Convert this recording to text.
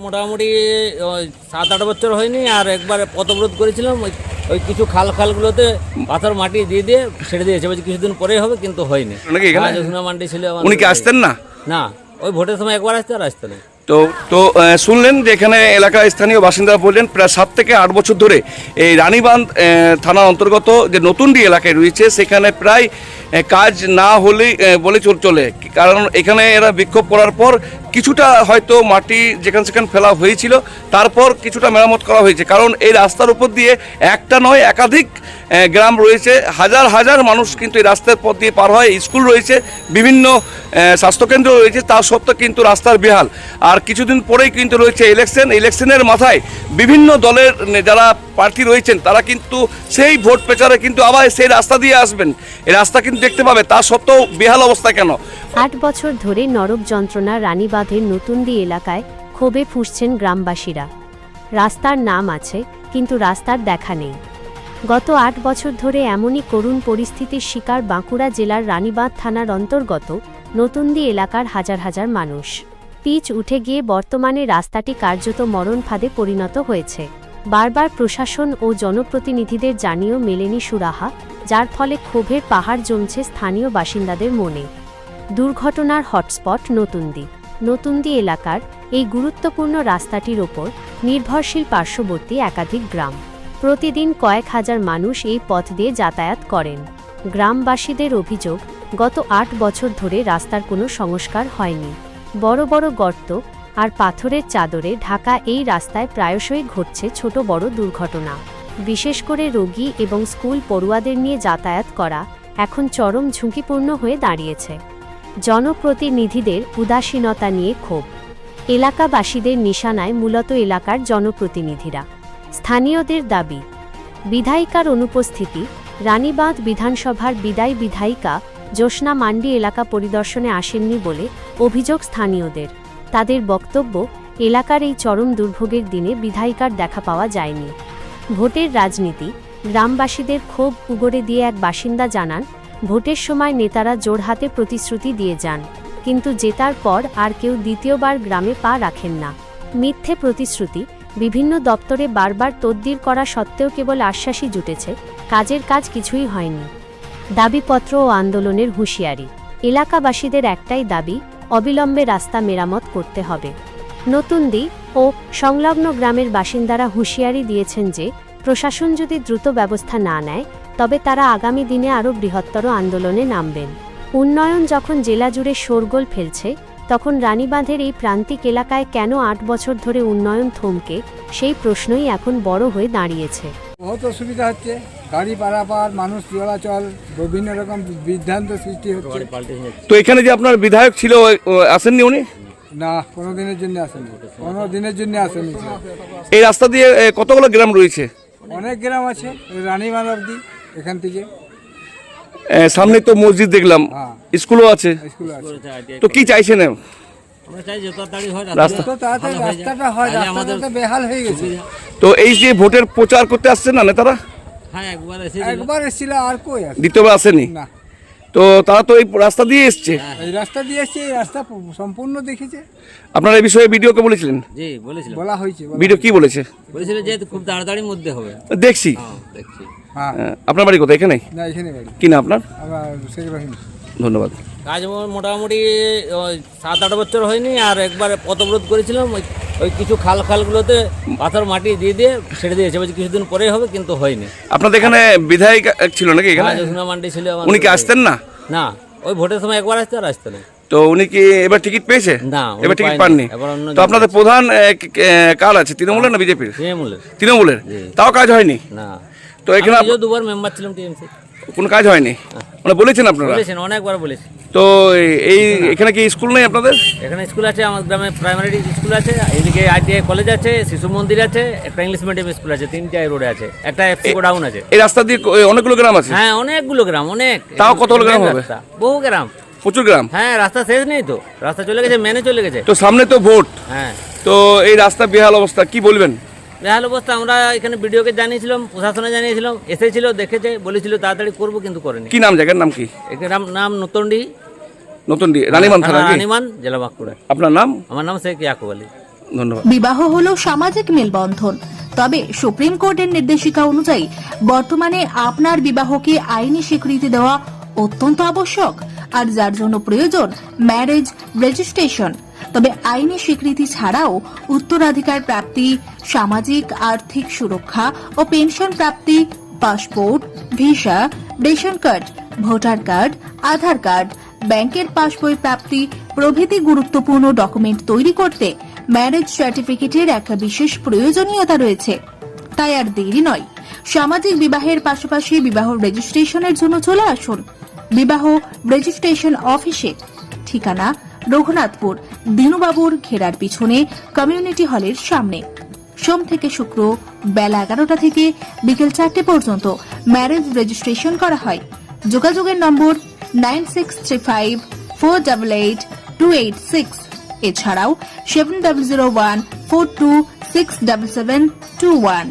মোটামুটি 7-8 বছর হয়নি, আর একবার পথ অবরোধ করেছিলাম, ওই কিছু খালগুলোতে পাথর মাটি দিয়ে দিয়ে ছেড়ে দিয়েছে, বলছে কিছুদিন পরেই হবে, কিন্তু হয়নি। জোসনা মান্ডি ছিল। উনি কি আসতেন না? না, ওই ভোটের সময় একবার আসতে আর আসতে না। তো শুনলেন যে এখানে এলাকার স্থানীয় বাসিন্দারা বললেন প্রায় 7 থেকে 8 বছর ধরে এই রানীবাঁধ থানার অন্তর্গত যে নতুনডি এলাকায় রয়েছে সেখানে প্রায় কাজ না হলেই বলে চলে, কারণ এখানে এরা বিক্ষোভ করার পর কিছুটা হয়তো মাটি যেখানে সেখানে ফেলা হয়েছিল, তারপর কিছুটা মেরামত করা হয়েছে, কারণ এই রাস্তার উপর দিয়ে একটা নয় একাধিক গ্রাম রয়েছে, হাজার হাজার মানুষ কিন্তু এই রাস্তার পথ দিয়ে পার হয়, স্কুল রয়েছে, বিভিন্ন স্বাস্থ্যকেন্দ্র রয়েছে, তা সত্ত্বেও কিন্তু রাস্তার বেহাল। আর কিছুদিন পরেই কিন্তু রয়েছে ইলেকশনের মাথায় বিভিন্ন দলের যারা প্রার্থী রয়েছেন তারা কিন্তু সেই ভোট প্রচারে কিন্তু আবার সেই রাস্তা দিয়ে আসবেন, এই রাস্তা কিন্তু দেখতে পাবে, তা সত্ত্বেও বেহাল অবস্থা কেন? 8 বছর ধরে নরক যন্ত্রণা রানীবাঁধের নতুনডি এলাকায় ক্ষোভে ফুঁসছেন গ্রামবাসীরা। রাস্তার নাম আছে, কিন্তু রাস্তার দেখা নেই। গত 8 বছর ধরে এমনই করুণ পরিস্থিতির শিকার বাঁকুড়া জেলার রানীবাঁধ থানার অন্তর্গত নতুনডি এলাকার হাজার হাজার মানুষ। পিচ উঠে গিয়ে বর্তমানে রাস্তাটি কার্যত মরণ ফাঁদে পরিণত হয়েছে। বারবার প্রশাসন ও জনপ্রতিনিধিদের জানিয়েও মেলেনি সুরাহা, যার ফলে ক্ষোভের পাহাড় জমছে স্থানীয় বাসিন্দাদের মনে। দুর্ঘটনার হটস্পট নতুনডি এলাকার এই গুরুত্বপূর্ণ রাস্তাটির ওপর নির্ভরশীল পার্শ্ববর্তী একাধিক গ্রাম। প্রতিদিন কয়েক হাজার মানুষ এই পথ দিয়ে যাতায়াত করেন। গ্রামবাসীদের অভিযোগ, গত 8 বছর ধরে রাস্তার কোনো সংস্কার হয়নি। বড় বড় গর্ত আর পাথরের চাদরে ঢাকা এই রাস্তায় প্রায়শই ঘটছে ছোট বড় দুর্ঘটনা। বিশেষ করে রোগী এবং স্কুল পড়ুয়াদের নিয়ে যাতায়াত করা এখন চরম ঝুঁকিপূর্ণ হয়ে দাঁড়িয়েছে। জনপ্রতিনিধিদের উদাসীনতা নিয়ে ক্ষোভ। এলাকাবাসীদের নিশানায় মূলত এলাকার জনপ্রতিনিধিরা। স্থানীয়দের দাবি, বিধায়িকার অনুপস্থিতি। রানীবাঁধ বিধানসভার বিদায়ী বিধায়িকা জোসনা মান্ডি এলাকা পরিদর্শনে আসেননি বলে অভিযোগ স্থানীয়দের। তাদের বক্তব্য, এলাকার এই চরম দুর্ভোগের দিনে বিধায়িকার দেখা পাওয়া যায়নি। ভোটের রাজনীতি। গ্রামবাসীদের ক্ষোভ উগরে দিয়ে এক বাসিন্দা জানান, ভোটের সময় নেতারা জোড়হাতে প্রতিশ্রুতি দিয়ে যান, কিন্তু জেতার পর আর কেউ দ্বিতীয়বার গ্রামে পা রাখেন না। মিথ্যে প্রতিশ্রুতি। বিভিন্ন দপ্তরে বারবার তদবির করা সত্ত্বেও কেবল আশ্বাসই জুটেছে, কাজের কাজ কিছুই হয়নি। দাবিপত্র ও আন্দোলনের হুঁশিয়ারি। এলাকাবাসীদের একটাই দাবি, অবিলম্বে রাস্তা মেরামত করতে হবে। নতুনডি ও সংলগ্ন গ্রামের বাসিন্দারা হুঁশিয়ারি দিয়েছেন যে প্রশাসন যদি দ্রুত ব্যবস্থা না নেয় তবে তারা আগামী দিনে আরও বৃহত্তর আন্দোলনে নামবেন। উন্নয়ন যখন জেলা জুড়ে শোরগোল ফেলছে, তখন রানীবাঁধের এই প্রান্তিক এলাকায় কেন 8 বছর ধরে উন্নয়ন থমকে, সেই প্রশ্নই এখন বড় হয়ে দাঁড়িয়েছে। বহুত অসুবিধা হচ্ছে, গাড়ি পারাপার, মানুষ চলাচল, বিভিন্ন রকম বিভ্রান্ত সৃষ্টি হচ্ছে। তো এখানে যে আপনার বিধায়ক ছিল আসেননি উনি? না, কোনো দিনের জন্য আসেনি, কোনো দিনের জন্য আসেনি। এই রাস্তা দিয়ে কতগুলো গ্রাম রয়েছে? অনেক গ্রাম আছে, রানীবাঁধ অবধি এখান থেকে। সামনে তো মসজিদ দেখলাম, স্কুলও আছে, স্কুল আছে। তো কি চাইছেন? আমরা চাই যত তাড়াতাড়ি হয় যত তাড়াতাড়ি রাস্তাটা হয়, রাস্তাটা তো বেহাল হয়ে গেছে। তো এই যে ভোটের প্রচার করতে আসছেন না নেতারা? হ্যাঁ, একবার এসেছিল, আর কই আসে? দ্বিতীয়বার আসেনি? না। তো তারা তো এই রাস্তা দিয়ে এসছে। এই রাস্তা দিয়ে এসছে, এই রাস্তা সম্পূর্ণ দেখেছে। আপনারা এই বিষয়ে ভিডিওকে বলেছিলেন? জি, বলেছিলাম। বলা হয়েছে। ভিডিও কি বলেছে? বলেছিল যে খুব তাড়াতাড়ির মধ্যে হবে। দেখছি। দেখছি। হ্যাঁ। আপনার বাড়ি কোথায়? এখানে? না, এখানে বাড়ি। কি না আপনার? আমার শেখ রহিম। ধন্যবাদ। কাজ মোটামুটি 7-8 বছর হয়নি, আর একবার পথ অবরোধ করেছিলাম, ওই কিছু খালগুলোতে পাথর মাটি দিয়ে দিয়ে ছেড়ে দিয়েছে, বলছে কিছুদিন পরেই হবে, কিন্তু হয়নি। আপনাদের এখানে বিধায়ক ছিল নাকি এখানে? জোসনা মান্ডি ছিল। উনি কি আসতেন না? না, ওই ভোটের সময় একবার আসতে আর আসতে না। তো উনি কি এবার টিকিট পেয়েছে? না, এবার টিকিট পাননি। তো আপনাদের প্রধান কার আছে, তৃণমূলের না বিজেপির? তৃণমূলের। তাও কাজ হয়নি? না। তো এখানে 2বার মেম্বার ছিলাম টিএমসি, কোনো কাজ হয়নি? মানে বলেছেন আপনারা? বলেছেন, অনেকবার বলেছি। তো এই এখানে কি স্কুল নেই আপনাদের? এখানে স্কুল আছে, আমার গ্রামে প্রাইমারি স্কুল আছে, এইদিকে আইটিআই কলেজ আছে, শিশু মন্দির আছে, একটা ইংলিশ মিডিয়াম স্কুল আছে, 3টা রোডে আছে, একটা এফসি গোডাউন আছে। এই রাস্তা দিয়ে অনেকগুলো গ্রাম আছে? হ্যাঁ, অনেকগুলো গ্রাম, অনেক। তাও কতগুলো গ্রাম হবে? বহু গ্রাম, প্রচুর গ্রাম। হ্যাঁ, রাস্তা শেষ নেই তো, রাস্তা চলে গেছে, মেনে চলে গেছে। তো সামনে তো ভোট। হ্যাঁ। তো এই রাস্তা বেহাল অবস্থা, কি বলবেন? বেহাল অবস্থা। আমরা এখানে ভিডিওকে জানিয়েছিলাম, প্রশাসনে জানিয়েছিলাম, এসেছিল, দেখেছে, বলেছিল তাড়াতাড়ি করবো, কিন্তু করেনি। কি নাম, জায়গার নাম কি? এখানে নাম নতুনডি, রানীবাঁধ থানা, রানীবাঁধ, জেলা বাঁকুড়া। আপনার নাম? আমার নাম শেখ ইয়াকুব আলী। ধন্যবাদ। বিবাহ হলো সামাজিক মেলবন্ধন, তবে সুপ্রিম কোর্টের নির্দেশিকা অনুযায়ী বর্তমানে আপনার বিবাহকে আইনি স্বীকৃতি দেওয়া অত্যন্ত আবশ্যক, আর যার জন্য প্রয়োজন ম্যারেজ রেজিস্ট্রেশন। তবে আইনি স্বীকৃতি ছাড়াও উত্তরাধিকার প্রাপ্তি, সামাজিক আর্থিক সুরক্ষা ও পেনশন প্রাপ্তি, passport, visa, ration card, voter card, Aadhaar card, ব্যাংকের পাসবই প্রাপ্তি প্রভৃতি গুরুত্বপূর্ণ ডকুমেন্ট তৈরি করতে ম্যারেজ সার্টিফিকেটের একটা বিশেষ প্রয়োজনীয়তা রয়েছে। তাই আর দেরি নয়, সামাজিক বিবাহের পাশাপাশি বিবাহ রেজিস্ট্রেশনের জন্য চলে আসুন বিবাহ রেজিস্ট্রেশন অফিসে। ঠিকানা রঘুনাথপুর, দিনুবাবুর ঘেরার পিছনে, কমিউনিটি হলের সামনে। সোম থেকে শুক্র বেলা 11টা থেকে বিকেল 4টে পর্যন্ত ম্যারেজ রেজিস্ট্রেশন করা হয়। যোগাযোগের নম্বর 9635488286, এছাড়াও 700142677721।